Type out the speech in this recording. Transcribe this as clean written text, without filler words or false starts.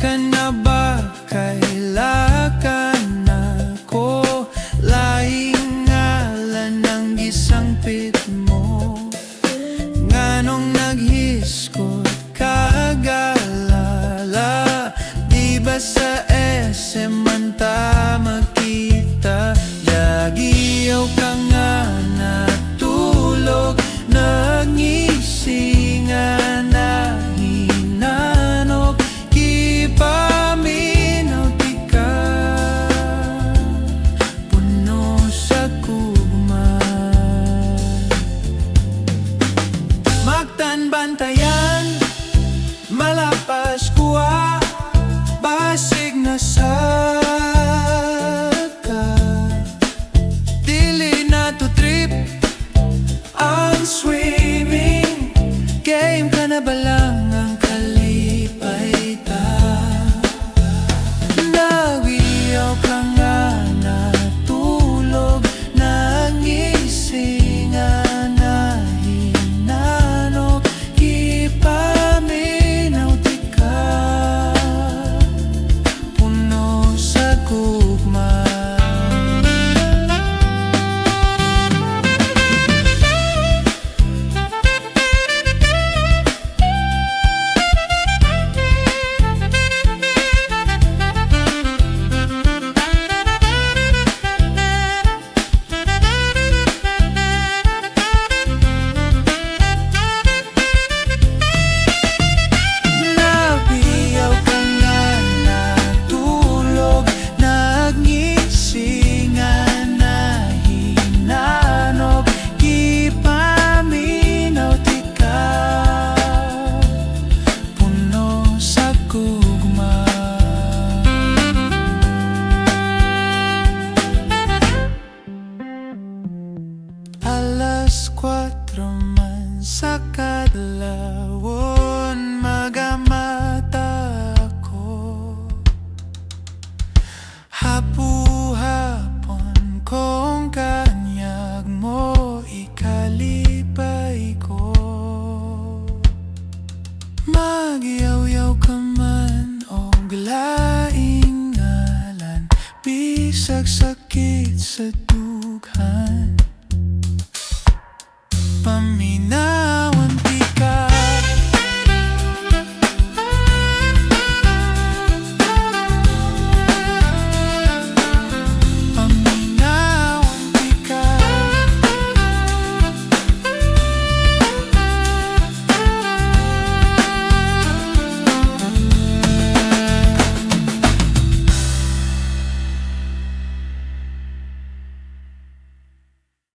ka na ba? Kailakan ako, lahing ngalan ng gisangpit mo. Nganong naghiskot kaagalala, di ba sa SM man ta makita? Yagiyaw ka nga natulog, nagisingan na hinanok, kipaminaw di ka, puno sa gugman. Magtanbantayan, malapas kuha, basig na sa ka. Dili na to trip ang swimming, game ka na ba lang ang kalipay ta? Nagiyaw ka nga natulog, nagisingan na hinanok, kipaminaw di ka, puno sa gugma. Nabiyaw ka nga natulog, nagisingan na hinanok, kipaminaw di ka, puno sa gugma. Alas 4 man sa kadlawon, magamata ako. Hapu-hapon kong kanyag mo, ikalipay ko. Magyaw-yaw ka man og laing ngalan, bisag sakit sa